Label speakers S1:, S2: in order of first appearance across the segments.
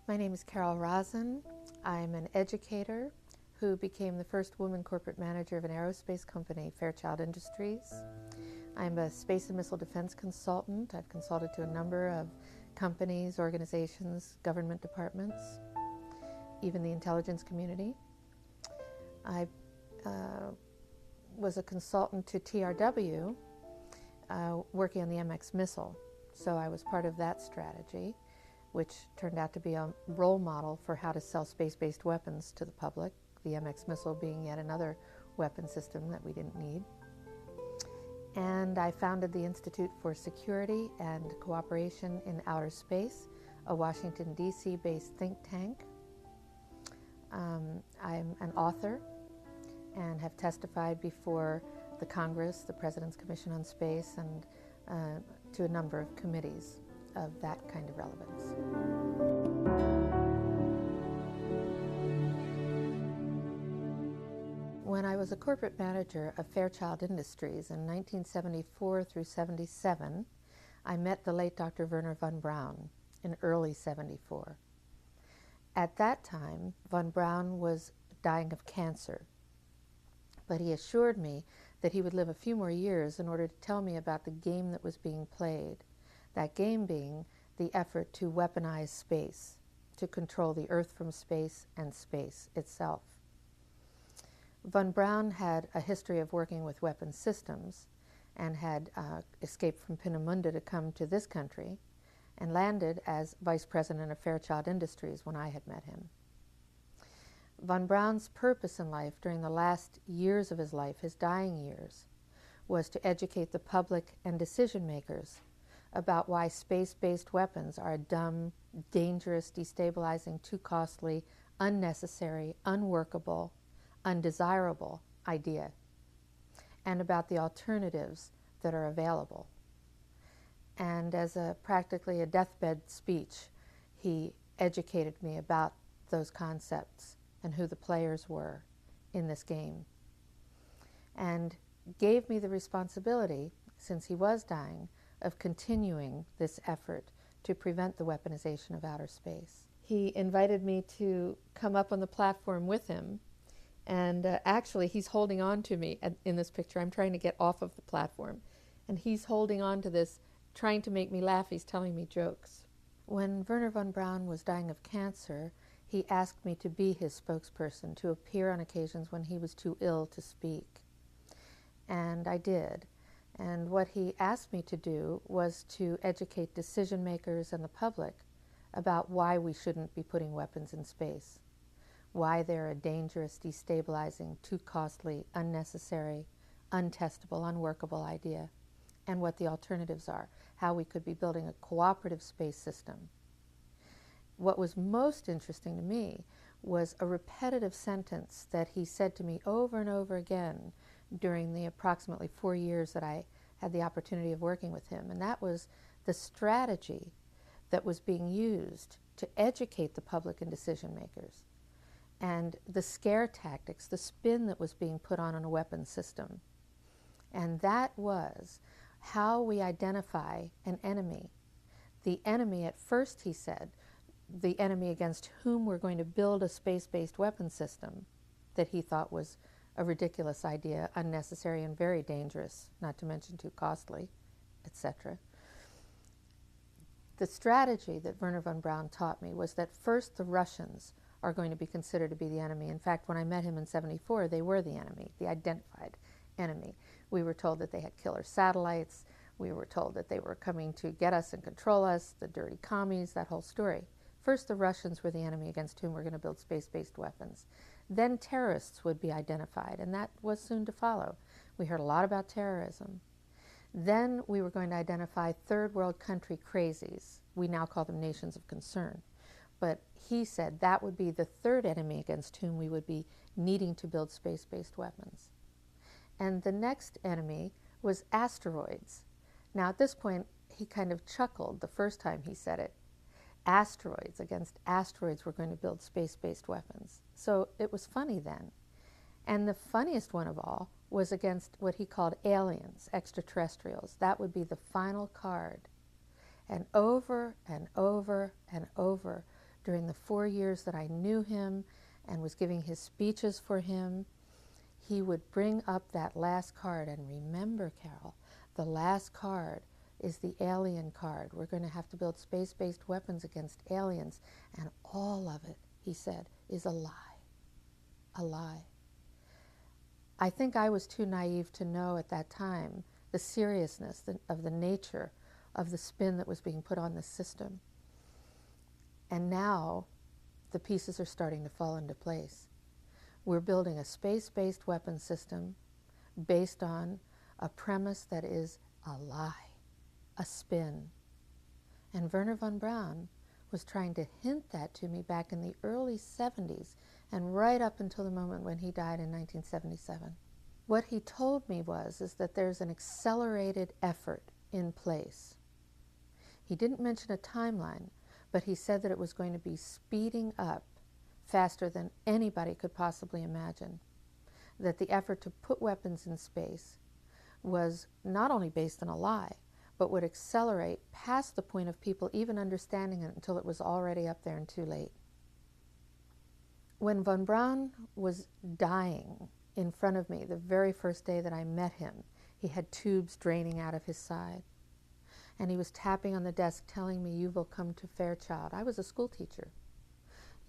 S1: My name is Rosin. I'm an educator who became the first woman corporate manager of an aerospace company, Fairchild Industries. I'm a space and missile defense consultant. I've consulted to a number of companies, organizations, government departments, even the intelligence community. I was a consultant to TRW working on the MX missile. So I was part of that strategy, which turned out to be a role model for how to sell space-based weapons to the public, the MX missile being yet another weapon system that we didn't need. And I founded the Institute for Security and Cooperation in Outer Space, a Washington, D.C. based think tank. I'm an author and have testified before the Congress, the President's Commission on Space, and to a number of committees of that kind of relevance. When I was a corporate manager of Fairchild Industries in 1974 through 77, I met the late Dr. Wernher von Braun in early 74. At that time, von Braun was dying of cancer, but he assured me that he would live a few more years in order to tell me about the game that was being played, that game being the effort to weaponize space, to control the Earth from space and space itself. Von Braun had a history of working with weapon systems and had escaped from Peenemünde to come to this country and landed as vice president of Fairchild Industries when I had met him. Von Braun's purpose in life during the last years of his life, his dying years, was to educate the public and decision makers about why space-based weapons are a dumb, dangerous, destabilizing, too costly, unnecessary, unworkable, undesirable idea, and about the alternatives that are available. And as practically a deathbed speech, he educated me about those concepts and who the players were in this game, and gave me the responsibility, since he was dying, of continuing this effort to prevent the weaponization of outer space. He invited me to come up on the platform with him, and actually he's holding on to me in this picture. I'm trying to get off of the platform, and he's holding on to this, trying to make me laugh. He's telling me jokes. When Wernher von Braun was dying of cancer, he asked me to be his spokesperson, to appear on occasions when he was too ill to speak. And I did. And what he asked me to do was to educate decision makers and the public about why we shouldn't be putting weapons in space, why they're a dangerous, destabilizing, too costly, unnecessary, untestable, unworkable idea, and what the alternatives are, how we could be building a cooperative space system. What was most interesting to me was a repetitive sentence that he said to me over and over again during the approximately 4 years that I had the opportunity of working with him, and that was the strategy that was being used to educate the public and decision makers, and the scare tactics, the spin that was being put on a weapons system. And that was how we identify an enemy. The enemy, at first, he said, the enemy against whom we're going to build a space-based weapon system that he thought was a ridiculous idea, unnecessary and very dangerous, not to mention too costly, etc. The strategy that Wernher von Braun taught me was that first the Russians are going to be considered to be the enemy. In fact, when I met him in '74, they were the enemy, the identified enemy. We were told that they had killer satellites. We were told that they were coming to get us and control us, the dirty commies, that whole story. First, the Russians were the enemy against whom we're going to build space-based weapons. Then terrorists would be identified, and that was soon to follow. We heard a lot about terrorism. Then we were going to identify third world country crazies. We now call them nations of concern. But he said that would be the third enemy against whom we would be needing to build space-based weapons. And the next enemy was asteroids. Now at this point, he kind of chuckled the first time he said it. Asteroids, against asteroids we're going to build space-based weapons. So it was funny then. And the funniest one of all was against what he called aliens, extraterrestrials. That would be the final card. And over and over and over during the 4 years that I knew him and was giving his speeches for him, he would bring up that last card. And remember, Carol, the last card is the alien card. We're going to have to build space-based weapons against aliens. And all of it, he said, is a lie. A lie. I think I was too naive to know at that time the seriousness of the nature of the spin that was being put on this system. And now the pieces are starting to fall into place. We're building a space-based weapon system based on a premise that is a lie, a spin. And Wernher von Braun was trying to hint that to me back in the early 70s and right up until the moment when he died in 1977. What he told me is that there's an accelerated effort in place. He didn't mention a timeline, but he said that it was going to be speeding up faster than anybody could possibly imagine. That the effort to put weapons in space was not only based on a lie, but would accelerate past the point of people even understanding it until it was already up there and too late. When von Braun was dying in front of me, the very first day that I met him, he had tubes draining out of his side. And he was tapping on the desk telling me, "You will come to Fairchild." I was a school teacher.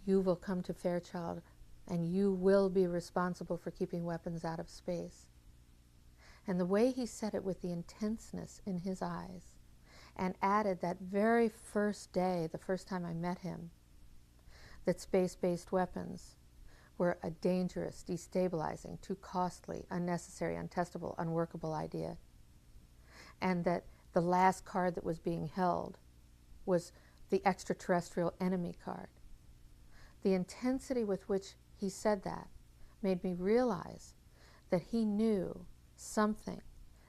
S1: "You will come to Fairchild and you will be responsible for keeping weapons out of space." And the way he said it with the intenseness in his eyes, and added that very first day, the first time I met him, that space-based weapons were a dangerous, destabilizing, too costly, unnecessary, untestable, unworkable idea. And that the last card that was being held was the extraterrestrial enemy card. The intensity with which he said that made me realize that he knew something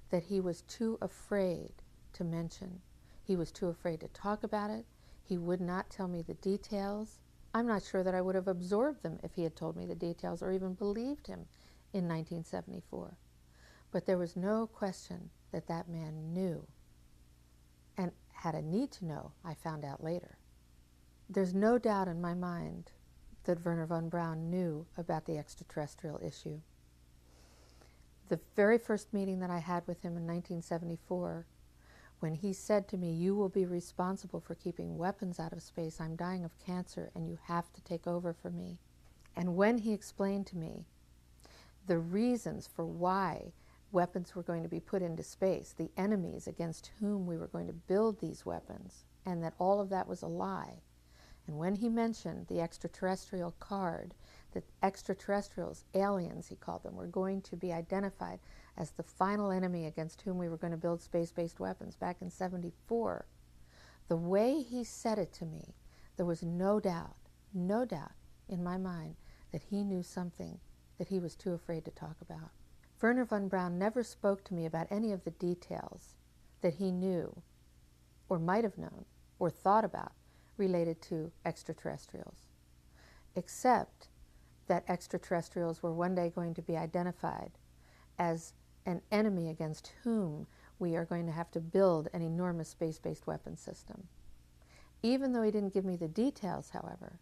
S1: that he was too afraid to mention. He was too afraid to talk about it. He would not tell me the details. I'm not sure that I would have absorbed them if he had told me the details or even believed him in 1974. But there was no question that that man knew, and had a need to know, I found out later. There's no doubt in my mind that Wernher von Braun knew about the extraterrestrial issue. The very first meeting that I had with him in 1974, when he said to me, "You will be responsible for keeping weapons out of space. I'm dying of cancer and you have to take over for me." And when he explained to me the reasons for why weapons were going to be put into space, the enemies against whom we were going to build these weapons, and that all of that was a lie, and when he mentioned the extraterrestrial card, that extraterrestrials, aliens he called them, were going to be identified as the final enemy against whom we were going to build space-based weapons back in '74, the way he said it to me, there was no doubt in my mind that he knew something that he was too afraid to talk about. Wernher von Braun never spoke to me about any of the details that he knew, or might have known, or thought about related to extraterrestrials, except that extraterrestrials were one day going to be identified as an enemy against whom we are going to have to build an enormous space-based weapon system. Even though he didn't give me the details, however,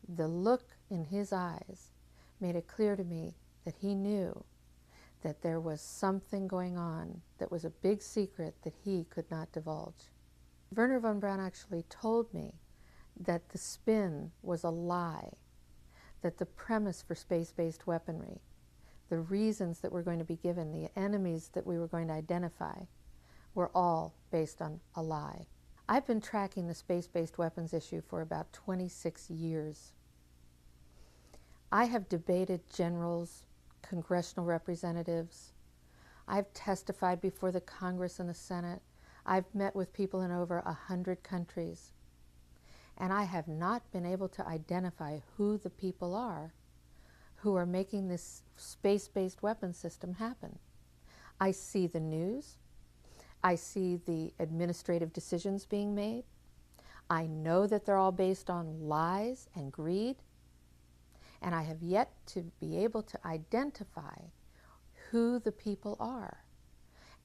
S1: the look in his eyes made it clear to me that he knew that there was something going on that was a big secret that he could not divulge. Wernher von Braun actually told me that the spin was a lie, that the premise for space-based weaponry, the reasons that were going to be given, the enemies that we were going to identify, were all based on a lie. I've been tracking the space-based weapons issue for about 26 years. I have debated generals, congressional representatives. I've testified before the Congress and the Senate. I've met with people in over 100 countries. And I have not been able to identify who the people are who are making this space-based weapon system happen. I see the news. I see the administrative decisions being made. I know that they're all based on lies and greed. And I have yet to be able to identify who the people are.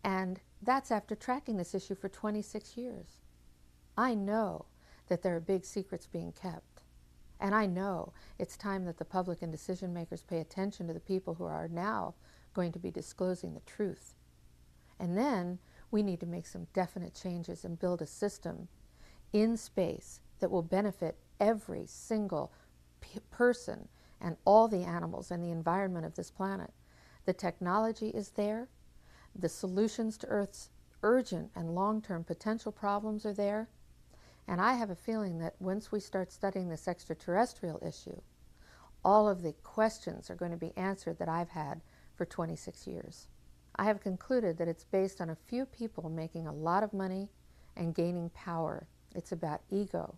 S1: And that's after tracking this issue for 26 years. I know that there are big secrets being kept. And I know it's time that the public and decision makers pay attention to the people who are now going to be disclosing the truth. And then we need to make some definite changes and build a system in space that will benefit every single person and all the animals and the environment of this planet. The technology is there. The solutions to Earth's urgent and long-term potential problems are there. And I have a feeling that once we start studying this extraterrestrial issue, all of the questions are going to be answered that I've had for 26 years. I have concluded that it's based on a few people making a lot of money and gaining power. It's about ego.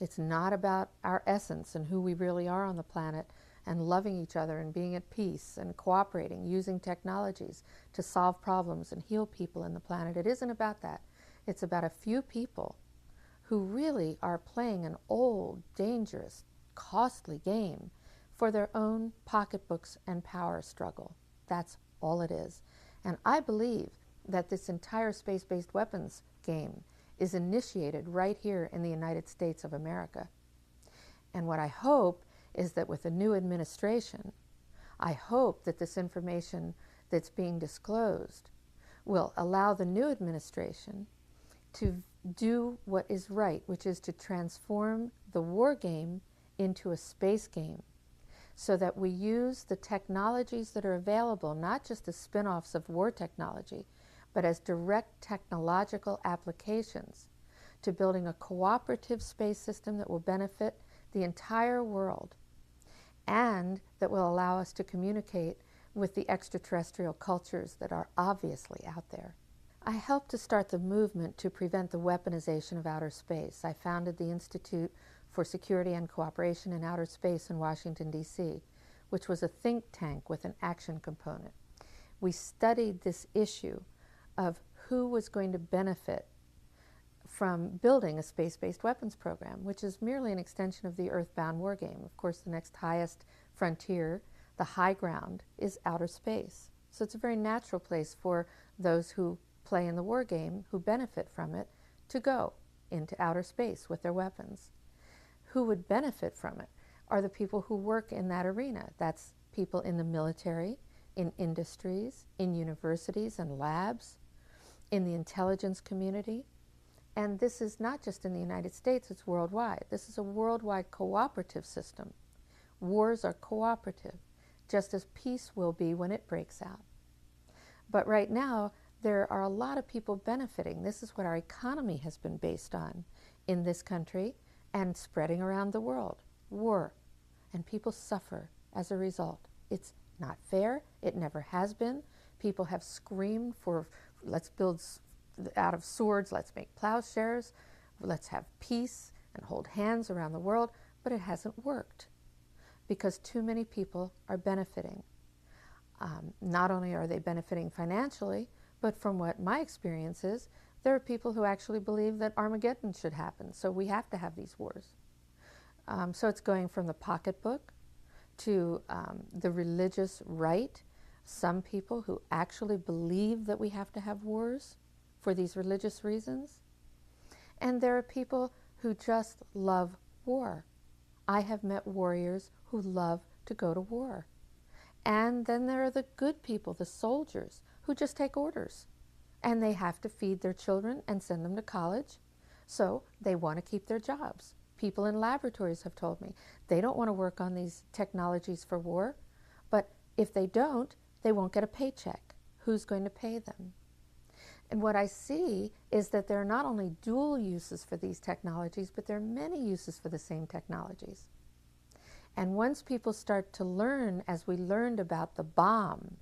S1: It's not about our essence and who we really are on the planet and loving each other and being at peace and cooperating, using technologies to solve problems and heal people in the planet. It isn't about that. It's about a few people who really are playing an old, dangerous, costly game for their own pocketbooks and power struggle. That's all it is. And I believe that this entire space-based weapons game is initiated right here in the United States of America. And what I hope is that with the new administration, I hope that this information that's being disclosed will allow the new administration to do what is right, which is to transform the war game into a space game, so that we use the technologies that are available, not just as spin-offs of war technology, but as direct technological applications to building a cooperative space system that will benefit the entire world and that will allow us to communicate with the extraterrestrial cultures that are obviously out there. I helped to start the movement to prevent the weaponization of outer space. I founded the Institute for Security and Cooperation in Outer Space in Washington, D.C., which was a think tank with an action component. We studied this issue of who was going to benefit from building a space-based weapons program, which is merely an extension of the Earthbound war game. Of course, the next highest frontier, the high ground, is outer space. So it's a very natural place for those who play in the war game, who benefit from it, to go into outer space with their weapons. Who would benefit from it are the people who work in that arena. That's people in the military, in industries, in universities and labs, in the intelligence community. And this is not just in the United States, it's worldwide. This is a worldwide cooperative system. Wars are cooperative, just as peace will be when it breaks out. But right now, there are a lot of people benefiting. This is what our economy has been based on in this country and spreading around the world. War. And people suffer as a result. It's not fair. It never has been. People have screamed for, let's build out of swords, let's make plowshares, let's have peace and hold hands around the world, but it hasn't worked because too many people are benefiting. Not only are they benefiting financially, but from what my experience is, there are people who actually believe that Armageddon should happen, so we have to have these wars. So it's going from the pocketbook to the religious right. Some people who actually believe that we have to have wars for these religious reasons. And there are people who just love war. I have met warriors who love to go to war. And then there are the good people, the soldiers, who just take orders. And they have to feed their children and send them to college, so they want to keep their jobs. People in laboratories have told me they don't want to work on these technologies for war, but if they don't, they won't get a paycheck. Who's going to pay them? And what I see is that there are not only dual uses for these technologies, but there are many uses for the same technologies. And once people start to learn, as we learned about the bomb,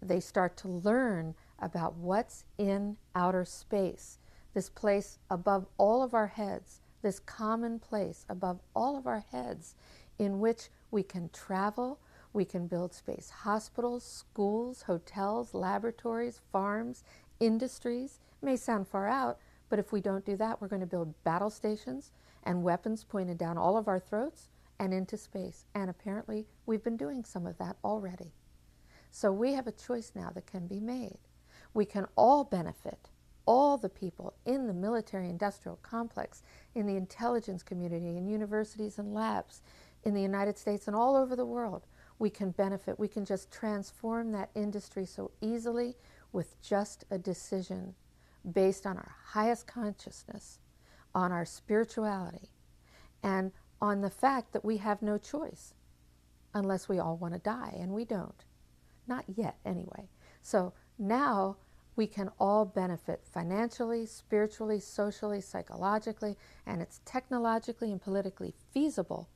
S1: they start to learn about what's in outer space, this place above all of our heads, this common place above all of our heads in which we can travel, we can build space hospitals, schools, hotels, laboratories, farms, industries. It may sound far out, but if we don't do that, we're going to build battle stations and weapons pointed down all of our throats and into space. And apparently, we've been doing some of that already. So we have a choice now that can be made. We can all benefit all the people in the military-industrial complex, in the intelligence community, in universities and labs, in the United States and all over the world, we can benefit. We can just transform that industry so easily with just a decision based on our highest consciousness, on our spirituality, and on the fact that we have no choice unless we all want to die, and we don't. Not yet, anyway. So now we can all benefit financially, spiritually, socially, psychologically, and it's technologically and politically feasible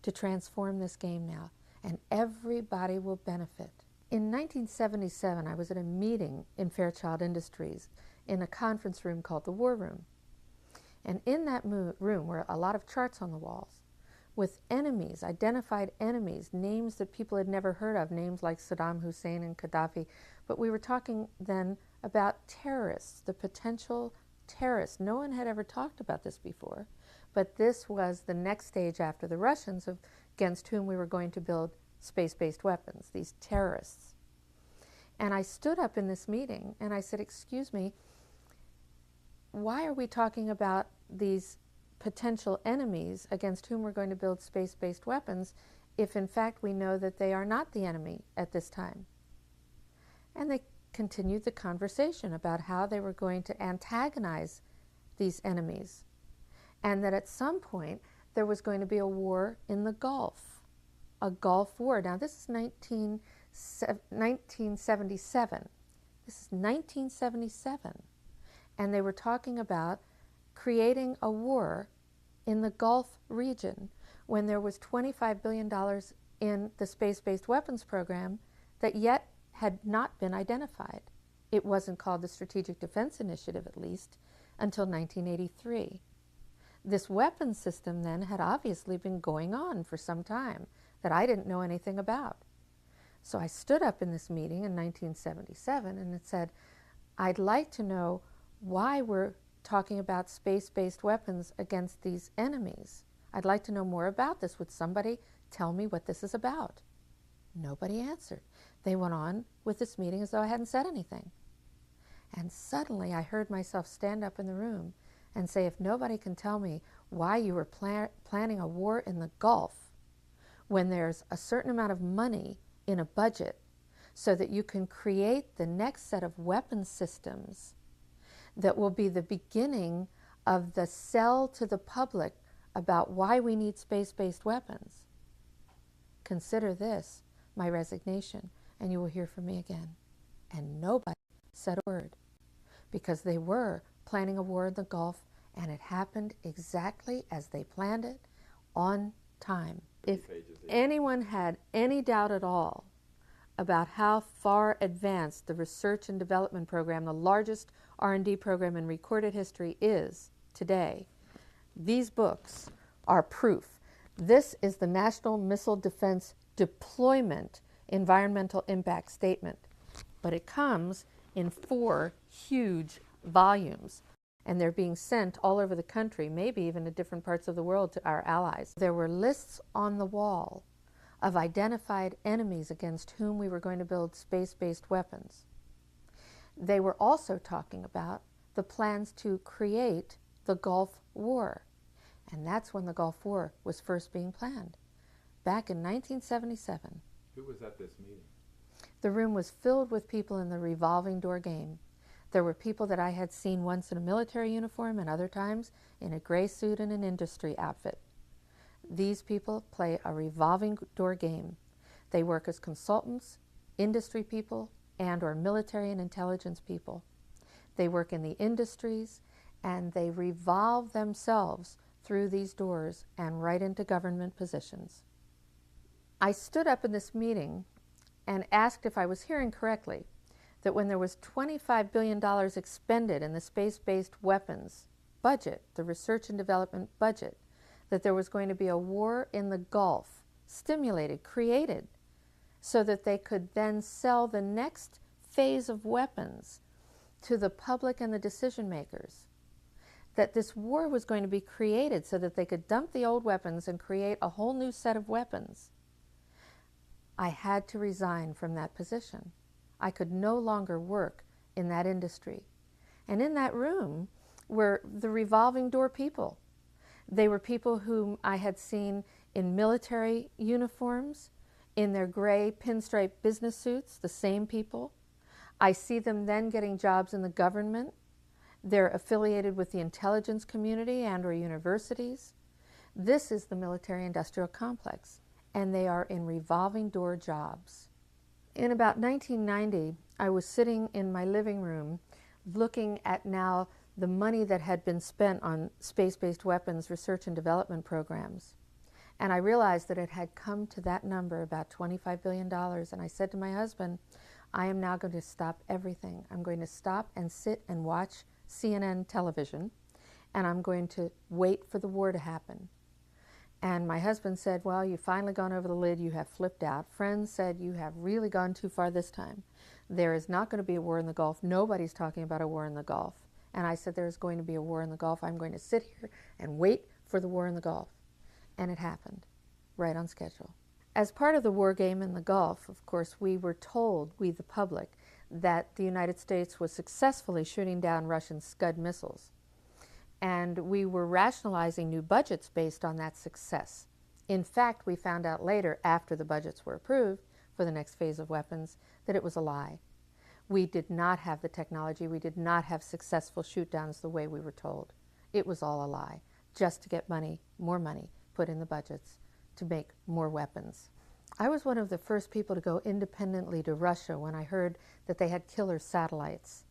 S1: to transform this game now, and everybody will benefit. In 1977, I was at a meeting in Fairchild Industries in a conference room called the War Room. And in that room were a lot of charts on the walls with enemies, identified enemies, names that people had never heard of, names like Saddam Hussein and Gaddafi. But we were talking then about terrorists, the potential terrorists. No one had ever talked about this before, but this was the next stage after the Russians against whom we were going to build space-based weapons, these terrorists. And I stood up in this meeting and I said, excuse me, why are we talking about these potential enemies against whom we're going to build space-based weapons if in fact we know that they are not the enemy at this time? And they continued the conversation about how they were going to antagonize these enemies, and that at some point there was going to be a war in the Gulf, a Gulf War. Now this is 1977. This is 1977. And they were talking about creating a war in the Gulf region when there was $25 billion in the space-based weapons program that yet had not been identified. It wasn't called the Strategic Defense Initiative, at least, until 1983. This weapons system then had obviously been going on for some time that I didn't know anything about. So I stood up in this meeting in 1977 and it said, I'd like to know why we're talking about space-based weapons against these enemies. I'd like to know more about this. Would somebody tell me what this is about? Nobody answered. They went on with this meeting as though I hadn't said anything. And suddenly I heard myself stand up in the room and say, if nobody can tell me why you were planning a war in the Gulf when there's a certain amount of money in a budget so that you can create the next set of weapons systems that will be the beginning of the sell to the public about why we need space-based weapons, consider this my resignation, and you will hear from me again. And nobody said a word, because they were planning a war in the Gulf, and it happened exactly as they planned it, on time. If anyone had any doubt at all about how far advanced the research and development program, the largest R&D program in recorded history, is today, these books are proof. This is the National Missile Defense Deployment Environmental Impact Statement, but it comes in 4 huge volumes, and they're being sent all over the country, maybe even to different parts of the world, to our allies. There were lists on the wall of identified enemies against whom we were going to build space-based weapons. They were also talking about the plans to create the Gulf War, and that's when the Gulf War was first being planned, back in 1977.
S2: Who was at this meeting?
S1: The room was filled with people in the revolving door game. There were people that I had seen once in a military uniform and other times in a gray suit and an industry outfit. These people play a revolving door game. They work as consultants, industry people, and or military and intelligence people. They work in the industries, and they revolve themselves through these doors and right into government positions. I stood up in this meeting and asked if I was hearing correctly, that when there was $25 billion expended in the space-based weapons budget, the research and development budget, that there was going to be a war in the Gulf, stimulated, created, so that they could then sell the next phase of weapons to the public and the decision makers. That this war was going to be created so that they could dump the old weapons and create a whole new set of weapons. I had to resign from that position. I could no longer work in that industry. And in that room were the revolving door people. They were people whom I had seen in military uniforms, in their gray pinstripe business suits, the same people. I see them then getting jobs in the government. They're affiliated with the intelligence community and or universities. This is the military-industrial complex, and they are in revolving door jobs. In about 1990, I was sitting in my living room looking at now the money that had been spent on space-based weapons research and development programs. And I realized that it had come to that number, about $25 billion. And I said to my husband, I am now going to stop everything. I'm going to stop and sit and watch CNN television, and I'm going to wait for the war to happen. And my husband said, well, you've finally gone over the lid, you have flipped out. Friends said, you have really gone too far this time. There is not going to be a war in the Gulf. Nobody's talking about a war in the Gulf. And I said, there's going to be a war in the Gulf. I'm going to sit here and wait for the war in the Gulf. And it happened, right on schedule. As part of the war game in the Gulf, of course, we were told, we the public, that the United States was successfully shooting down Russian Scud missiles. And we were rationalizing new budgets based on that success. In fact, we found out later, after the budgets were approved for the next phase of weapons, that it was a lie. We did not have the technology. We did not have successful shoot-downs the way we were told. It was all a lie, just to get money, more money, put in the budgets to make more weapons. I was one of the first people to go independently to Russia when I heard that they had killer satellites.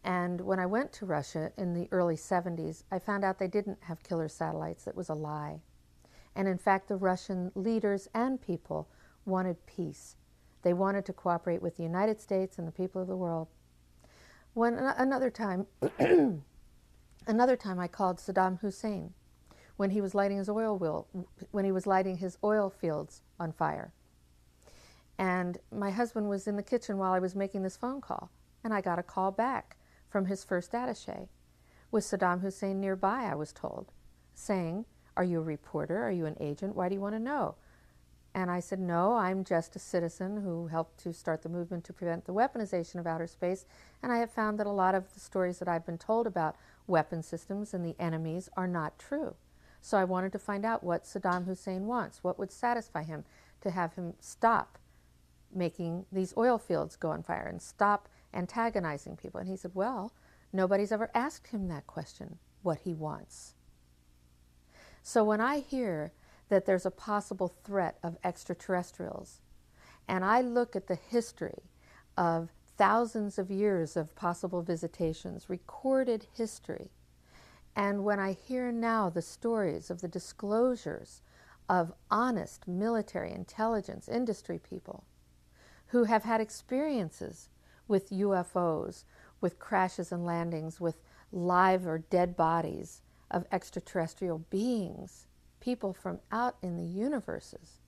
S1: And when I went to Russia in the early 70s, I found out they didn't have killer satellites. That was a lie. And in fact, the Russian leaders and people wanted peace. They wanted to cooperate with the United States and the people of the world. Another time I called Saddam Hussein when he was lighting his oil fields on fire. And my husband was in the kitchen while I was making this phone call, and I got a call back from his first attaché with Saddam Hussein nearby, I was told, saying, are you a reporter? Are you an agent? Why do you want to know? And I said, no, I'm just a citizen who helped to start the movement to prevent the weaponization of outer space, and I have found that a lot of the stories that I've been told about weapon systems and the enemies are not true. So I wanted to find out what Saddam Hussein wants, what would satisfy him to have him stop making these oil fields go on fire and stop antagonizing people. And he said, well, nobody's ever asked him that question, what he wants. So when I hear that there's a possible threat of extraterrestrials, and I look at the history of thousands of years of possible visitations, recorded history, and when I hear now the stories of the disclosures of honest military intelligence industry people who have had experiences with UFOs, with crashes and landings, with live or dead bodies of extraterrestrial beings, people from out in the universes.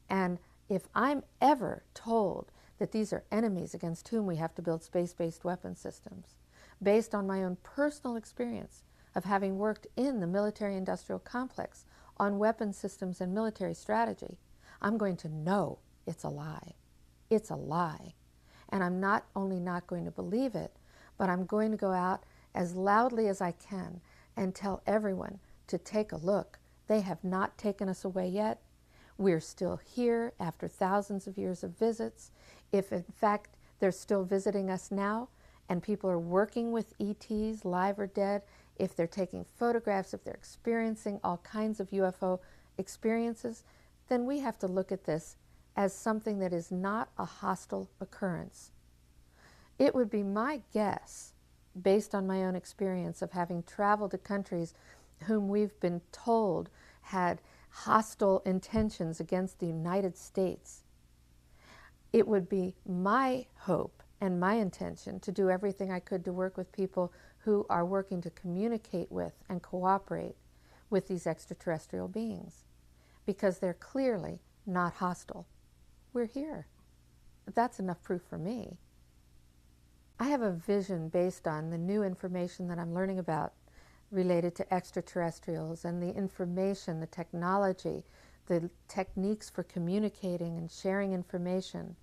S1: And if I'm ever told that these are enemies against whom we have to build space-based weapon systems, based on my own personal experience of having worked in the military-industrial complex on weapon systems and military strategy, I'm going to know it's a lie. It's a lie. And I'm not only not going to believe it, but I'm going to go out as loudly as I can and tell everyone to take a look. They have not taken us away yet. We're still here after thousands of years of visits. If in fact they're still visiting us now and people are working with ETs, live or dead, if they're taking photographs, if they're experiencing all kinds of UFO experiences, then we have to look at this as something that is not a hostile occurrence. It would be my guess, based on my own experience of having traveled to countries whom we've been told had hostile intentions against the United States, it would be my hope and my intention to do everything I could to work with people who are working to communicate with and cooperate with these extraterrestrial beings, because they're clearly not hostile. We're here. That's enough proof for me. I have a vision based on the new information that I'm learning about related to extraterrestrials and the information, the technology, the techniques for communicating and sharing information,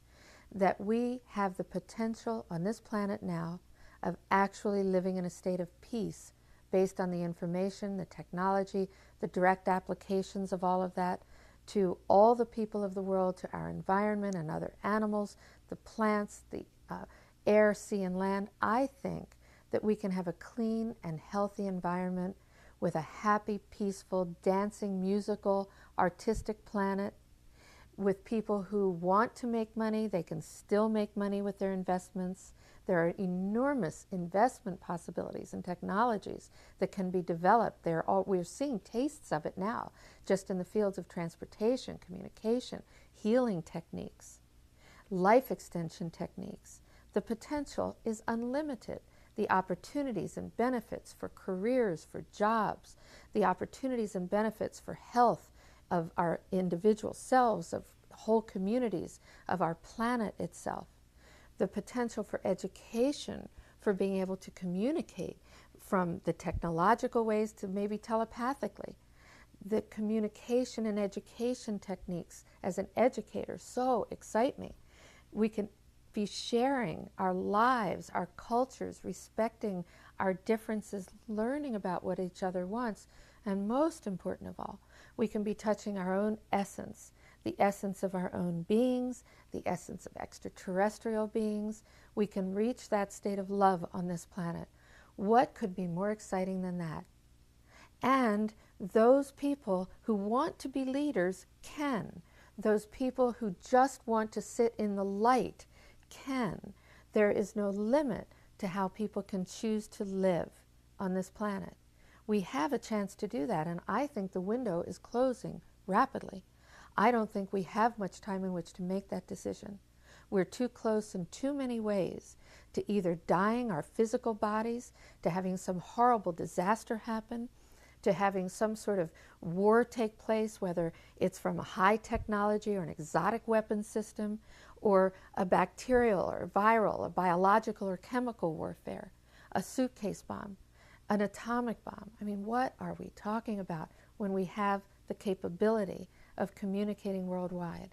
S1: that we have the potential on this planet now of actually living in a state of peace based on the information, the technology, the direct applications of all of that to all the people of the world, to our environment and other animals, the plants, the air, sea, and land. I think that we can have a clean and healthy environment with a happy, peaceful, dancing, musical, artistic planet with people who want to make money. They can still make money with their investments. There are enormous investment possibilities and technologies that can be developed. We're seeing tastes of it now, just in the fields of transportation, communication, healing techniques, life extension techniques. The potential is unlimited. The opportunities and benefits for careers, for jobs, the opportunities and benefits for health of our individual selves, of whole communities, of our planet itself. The potential for education, for being able to communicate from the technological ways to maybe telepathically. The communication and education techniques as an educator so excite me. We can be sharing our lives, our cultures, respecting our differences, learning about what each other wants, and most important of all, we can be touching our own essence, the essence of our own beings, the essence of extraterrestrial beings. We can reach that state of love on this planet. What could be more exciting than that? And those people who want to be leaders can. Those people who just want to sit in the light can. There is no limit to how people can choose to live on this planet. We have a chance to do that, and I think the window is closing rapidly. I don't think we have much time in which to make that decision. We're too close in too many ways to either dying our physical bodies, to having some horrible disaster happen, to having some sort of war take place, whether it's from a high technology or an exotic weapons system, or a bacterial or viral, a biological or chemical warfare, a suitcase bomb, an atomic bomb. I mean, what are we talking about when we have the capability of communicating worldwide?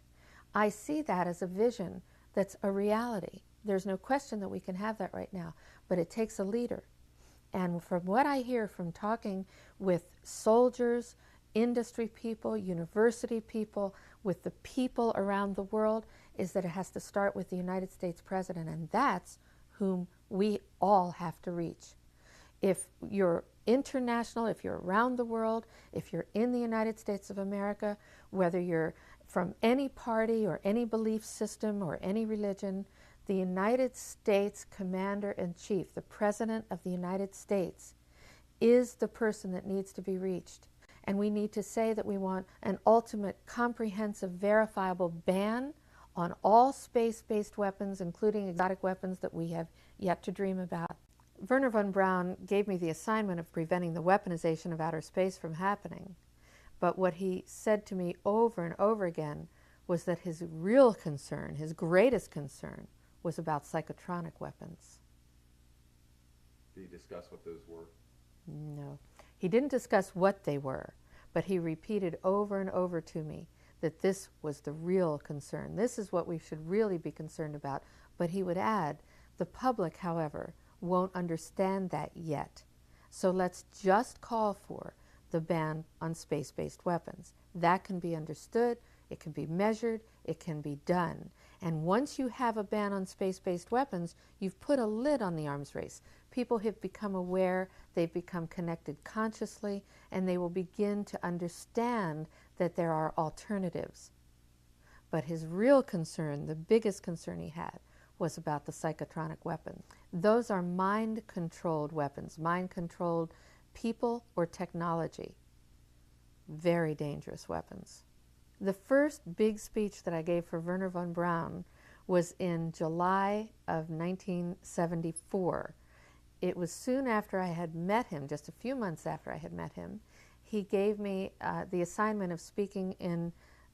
S1: I see that as a vision that's a reality. There's no question that we can have that right now, but it takes a leader. And from what I hear from talking with soldiers, industry people, university people, with the people around the world, is that it has to start with the United States president, and that's whom we all have to reach. If you're international, if you're around the world, if you're in the United States of America, whether you're from any party or any belief system or any religion, the United States Commander-in-Chief, the President of the United States, is the person that needs to be reached. And we need to say that we want an ultimate, comprehensive, verifiable ban on all space-based weapons, including exotic weapons that we have yet to dream about. Wernher von Braun gave me the assignment of preventing the weaponization of outer space from happening. But what he said to me over and over again was that his real concern, his greatest concern, was about psychotronic weapons.
S2: Did he discuss what those were?
S1: No. He didn't discuss what they were, but he repeated over and over to me that this was the real concern. This is what we should really be concerned about. But he would add, the public, however, won't understand that yet. So let's just call for the ban on space-based weapons. That can be understood, it can be measured, it can be done. And once you have a ban on space-based weapons, you've put a lid on the arms race. People have become aware, they've become connected consciously, and they will begin to understand that there are alternatives. But his real concern, the biggest concern he had, was about the psychotronic weapons. Those are mind-controlled weapons, mind-controlled people or technology. Very dangerous weapons. The first big speech that I gave for Wernher von Braun was in July of 1974. It was soon after I had met him, just a few months after I had met him. He gave me the assignment of speaking in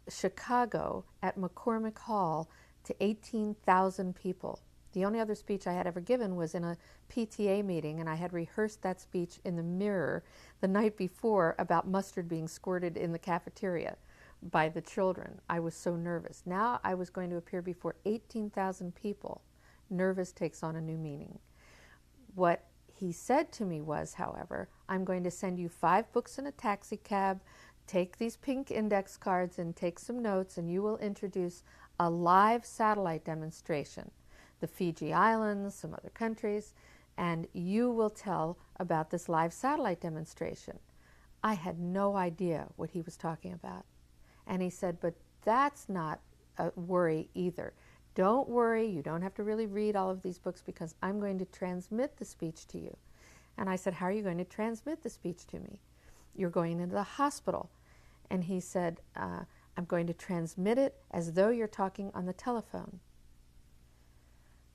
S1: Chicago at McCormick Hall to 18,000 people. The only other speech I had ever given was in a PTA meeting, and I had rehearsed that speech in the mirror the night before about mustard being squirted in the cafeteria by the children. I was so nervous. Now I was going to appear before 18,000 people. Nervous takes on a new meaning. What he said to me was, however, I'm going to send you 5 books in a taxi cab, take these pink index cards and take some notes, and you will introduce a live satellite demonstration, the Fiji Islands, some other countries, and you will tell about this live satellite demonstration. I had no idea what he was talking about. And he said, but that's not a worry either. Don't worry, you don't have to really read all of these books because I'm going to transmit the speech to you. And I said, how are you going to transmit the speech to me? You're going into the hospital. And he said, I'm going to transmit it as though you're talking on the telephone.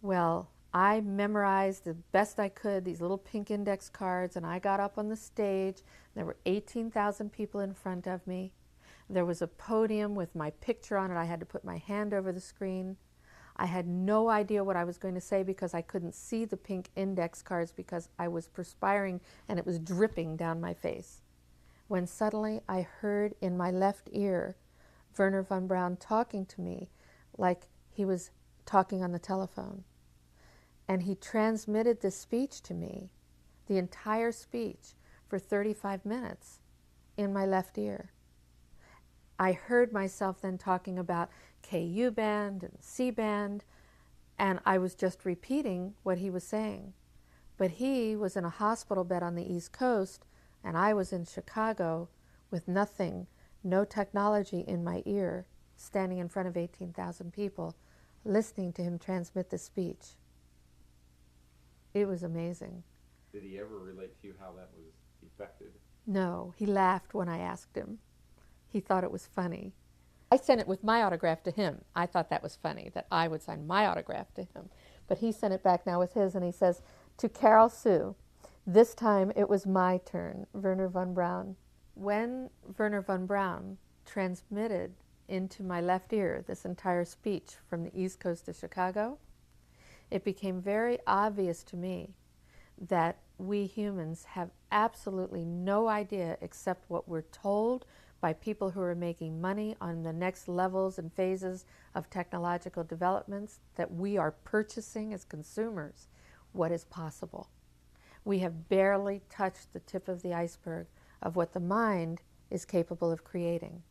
S1: Well, I memorized the best I could these little pink index cards, and I got up on the stage. There were 18,000 people in front of me. There was a podium with my picture on it. I had to put my hand over the screen. I had no idea what I was going to say because I couldn't see the pink index cards because I was perspiring and it was dripping down my face. When suddenly I heard in my left ear Werner von Braun talking to me like he was talking on the telephone. And he transmitted this speech to me, the entire speech, for 35 minutes in my left ear. I heard myself then talking about KU band and C band, and I was just repeating what he was saying. But he was in a hospital bed on the East Coast, and I was in Chicago with nothing, no technology in my ear, standing in front of 18,000 people, listening to him transmit the speech. It was amazing.
S2: Did he ever relate to you how that was effected?
S1: No, he laughed when I asked him. He thought it was funny. I sent it with my autograph to him. I thought that was funny, that I would sign my autograph to him. But he sent it back now with his, and he says, to Carol Sue, this time it was my turn, Werner von Braun. When Werner von Braun transmitted into my left ear this entire speech from the East Coast to Chicago, it became very obvious to me that we humans have absolutely no idea except what we're told by people who are making money on the next levels and phases of technological developments, that we are purchasing as consumers what is possible. We have barely touched the tip of the iceberg of what the mind is capable of creating.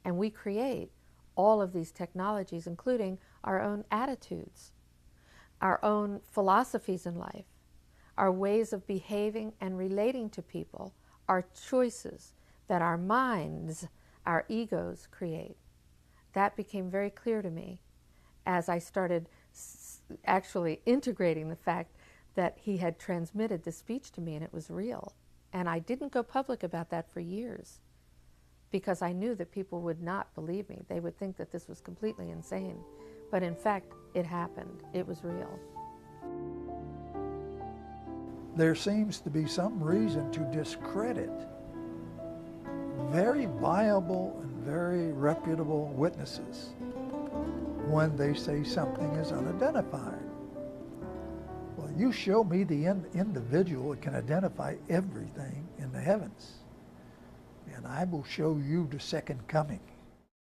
S1: And we create all of these technologies, including our own attitudes, our own philosophies in life, our ways of behaving and relating to people, our choices that our minds, our egos create. That became very clear to me as I started actually integrating the fact that he had transmitted the speech to me and it was real. And I didn't go public about that for years because I knew that people would not believe me. They would think that this was completely insane. But in fact, it happened. It was real.
S3: There seems to be some reason to discredit very viable and very reputable witnesses when they say something is unidentified. Well, you show me the individual that can identify everything in the heavens, and I will show you the second coming.